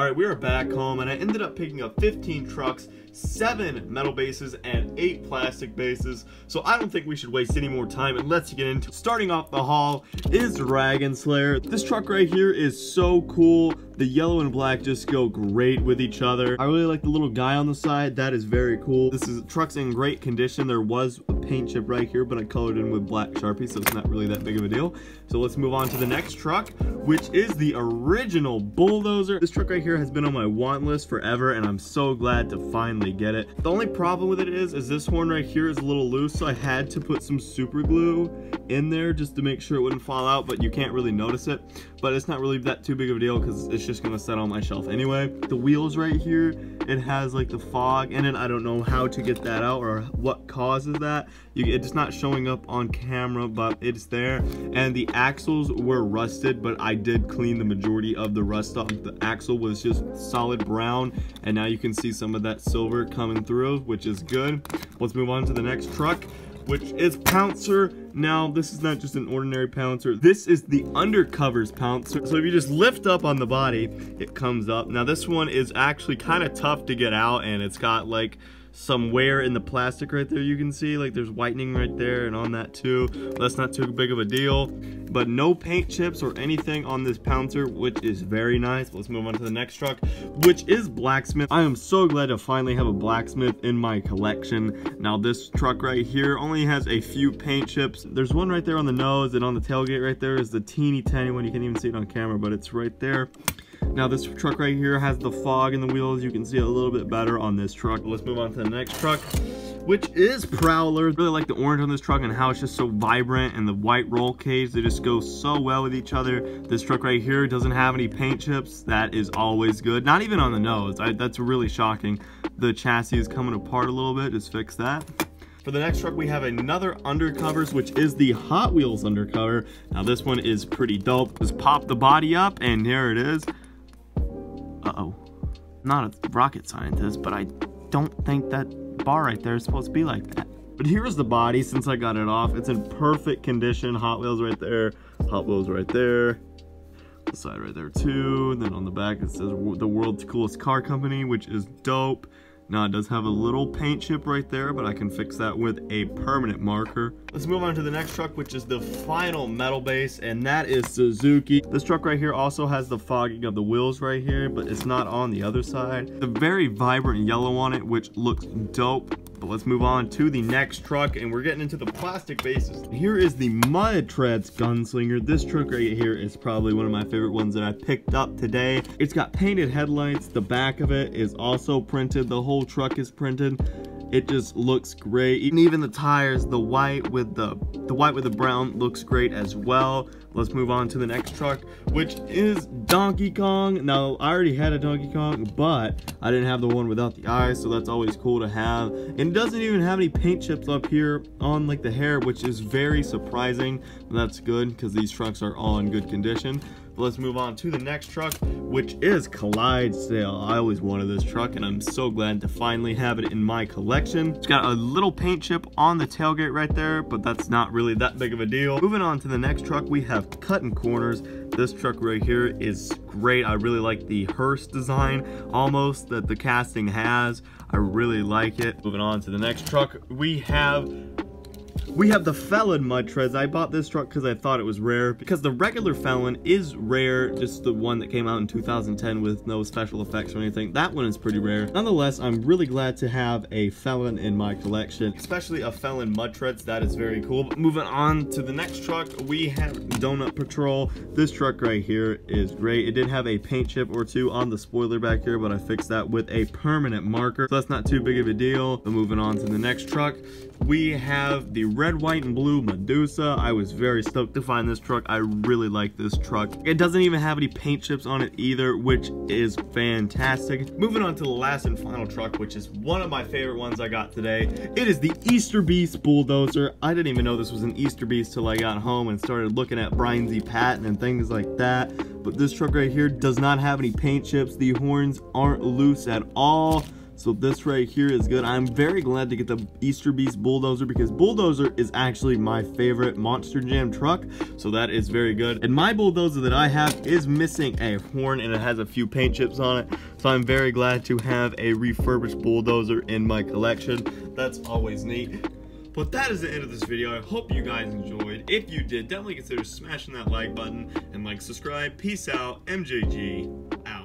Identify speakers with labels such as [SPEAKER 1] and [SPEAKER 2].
[SPEAKER 1] Alright, we are back home and I ended up picking up 15 trucks, 7 metal bases, and 8 plastic bases. So I don't think we should waste any more time and let's get into it. Starting off the haul is Dragon Slayer. This truck right here is so cool. The yellow and black just go great with each other. I really like the little guy on the side. That is very cool. Truck's in great condition. There was a paint chip right here, but I colored in with black Sharpie, so it's not really that big of a deal. So let's move on to the next truck, which is the original Bulldozer. This truck right here has been on my want list forever, and I'm so glad to finally get it. The only problem with it is this horn right here is a little loose, so I had to put some super glue in there just to make sure it wouldn't fall out, but you can't really notice it. But it's not really that too big of a deal because it's just gonna set on my shelf anyway. The wheels right here, it has like the fog in it. I don't know how to get that out or what causes that. It's not showing up on camera, but it's there. And the axles were rusted, but I did clean the majority of the rust off. The axle was just solid brown, and now you can see some of that silver coming through, which is good. Let's move on to the next truck, which is Pouncer. Now, this is not just an ordinary Pouncer. This is the undercovers Pouncer. So if you just lift up on the body, it comes up. Now, this one is actually kind of tough to get out, and it's got like some wear in the plastic right there. You can see like there's whitening right there and on that too. That's not too big of a deal, but no paint chips or anything on this Pouncer, which is very nice. Let's move on to the next truck, which is Blacksmith. I am so glad to finally have a Blacksmith in my collection. Now, this truck right here only has a few paint chips. There's one right there on the nose, and on the tailgate right there is the teeny tiny one. You can't even see it on camera, but it's right there. Now, this truck right here has the fog in the wheels. You can see it a little bit better on this truck. Let's move on to the next truck, which is Prowler. I really like the orange on this truck and how it's just so vibrant, and the white roll cage, they just go so well with each other. This truck right here doesn't have any paint chips. That is always good. Not even on the nose. That's really shocking. The chassis is coming apart a little bit. Just fix that. For the next truck, we have another undercovers, which is the Hot Wheels undercover. Now, this one is pretty dope. Just pop the body up, and there it is. Uh-oh. Not a rocket scientist, but I don't think that bar right there is supposed to be like that. But here's the body. Since I got it off, it's in perfect condition. Hot Wheels right there, Hot Wheels right there, the side right there too. And then on the back it says the world's coolest car company, which is dope. Now, it does have a little paint chip right there, but I can fix that with a permanent marker. Let's move on to the next truck, which is the final metal base, and that is Suzuki. This truck right here also has the fogging of the wheels right here, but it's not on the other side. The very vibrant yellow on it, which looks dope. But let's move on to the next truck, and we're getting into the plastic bases. Here is the Mud Treads Gunslinger. This truck right here is probably one of my favorite ones that I picked up today. It's got painted headlights. The back of it is also printed. The whole truck is printed. It just looks great. Even the tires, the white with the brown looks great as well. Let's move on to the next truck, which is Donkey Kong. Now, I already had a Donkey Kong, but I didn't have the one without the eyes, so that's always cool to have. And it doesn't even have any paint chips up here on like the hair, which is very surprising. That's good because these trucks are all in good condition. But let's move on to the next truck, which is Clydesdale. I always wanted this truck, and I'm so glad to finally have it in my collection. It's got a little paint chip on the tailgate right there, but that's not really that big of a deal. Moving on to the next truck, we have Cutting Corners. This truck right here is great. I really like the hearse design almost that the casting has. I really like it. Moving on to the next truck, we have the Felon Mud Treads. I bought this truck because I thought it was rare, because the regular Felon is rare, just the one that came out in 2010 with no special effects or anything. That one is pretty rare. Nonetheless, I'm really glad to have a Felon in my collection, especially a Felon Mud Treads. That is very cool. But moving on to the next truck, we have Donut Patrol. This truck right here is great. It did have a paint chip or two on the spoiler back here, but I fixed that with a permanent marker, so that's not too big of a deal. But moving on to the next truck, we have the red, white, and blue Medusa. I was very stoked to find this truck. I really like this truck. It doesn't even have any paint chips on it either, which is fantastic. Moving on to the last and final truck, which is one of my favorite ones I got today. It is the Easter Beast Bulldozer. I didn't even know this was an Easter Beast till I got home and started looking at Brian Z. Patton and things like that. But this truck right here does not have any paint chips. The horns aren't loose at all. So this right here is good. I'm very glad to get the Easter Beast Bulldozer because Bulldozer is actually my favorite Monster Jam truck. So that is very good. And my Bulldozer that I have is missing a horn and it has a few paint chips on it. So I'm very glad to have a refurbished Bulldozer in my collection. That's always neat. But that is the end of this video. I hope you guys enjoyed. If you did, definitely consider smashing that like button and subscribe. Peace out. MJG out.